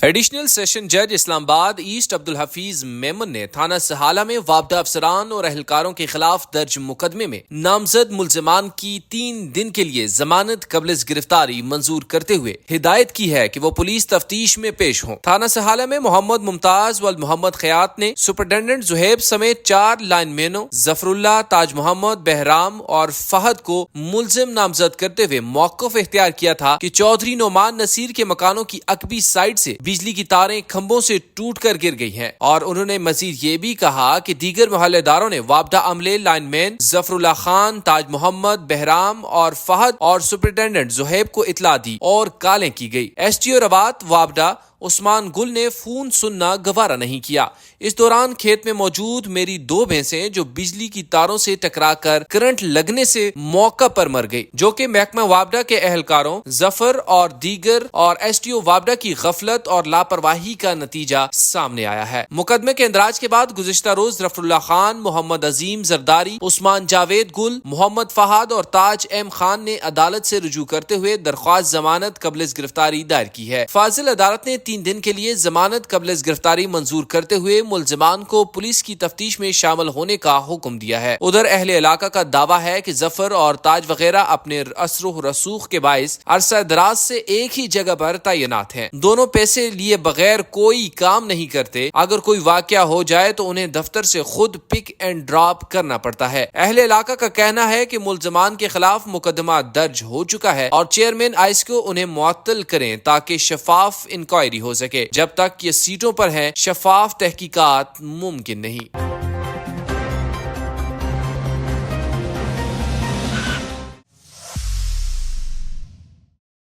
Additional session جج اسلام آباد asset Abdul Hafeez Memon نے تھانہ سہالہ میں وابدہ افسران اور اہلکاروں کے خلاف درج مقدمے میں نامزد ملزمان کی 3 دن کے لیے ضمانت قبل از گرفتاری منظور کرتے ہوئے ہدایت کی ہے کہ وہ پولیس تفتیش میں پیش ہوں۔ تھانہ سہالہ میں محمد ممتاز و محمد خیات نے سپرنٹینڈنٹ زہیب سمیت 4 لائن مینوں ظفر اللہ، تاج محمد، بہرام اور فہد کو ملزم نامزد کرتے ہوئے موقف اختیار کیا تھا کہ چودھری نعمان نصیر کے مکانوں کی عقبی سائڈ سے بجلی کی تاریں کھمبوں سے ٹوٹ کر گر گئی ہیں، اور انہوں نے مزید یہ بھی کہا کہ دیگر محلے داروں نے وابدہ عملے لائن مین ظفر اللہ خان، تاج محمد، بہرام اور فہد اور سپرنٹینڈنٹ زہیب کو اطلاع دی اور کالیں کی گئی۔ ایس ٹی او روات وابدہ عثمان گل نے فون سننا گوارا نہیں کیا۔ اس دوران کھیت میں موجود میری 2 بھینسیں جو بجلی کی تاروں سے ٹکرا کر کرنٹ لگنے سے موقع پر مر گئی، جو کہ محکمہ وابدہ کے اہلکاروں ظفر اور دیگر اور ایس ٹی او وابدہ کی غفلت اور لاپرواہی کا نتیجہ سامنے آیا ہے۔ مقدمے کے اندراج کے بعد گزشتہ روز ظفر اللہ خان، محمد عظیم زرداری، عثمان جاوید گل، محمد فہد اور تاج ایم خان نے عدالت سے رجوع کرتے ہوئے درخواست ضمانت قبل از گرفتاری دائر کی ہے۔ فاضل عدالت نے 3 دن کے لیے ضمانت قبل از گرفتاری منظور کرتے ہوئے ملزمان کو پولیس کی تفتیش میں شامل ہونے کا حکم دیا ہے۔ ادھر اہل علاقہ کا دعویٰ ہے کہ ظفر اور تاج وغیرہ اپنے اثر و رسوخ کے باعث عرصہ دراز سے ایک ہی جگہ پر تعینات ہیں۔ دونوں پیسے لیے بغیر کوئی کام نہیں کرتے۔ اگر کوئی واقعہ ہو جائے تو انہیں دفتر سے خود پک اینڈ ڈراپ کرنا پڑتا ہے۔ اہل علاقہ کا کہنا ہے کہ ملزمان کے خلاف مقدمہ درج ہو چکا ہے اور چیئرمین آئس کو انہیں معطل کریں تاکہ شفاف انکوائری ہو سکے۔ جب تک یہ سیٹوں پر ہیں، شفاف تحقیقات ممکن نہیں۔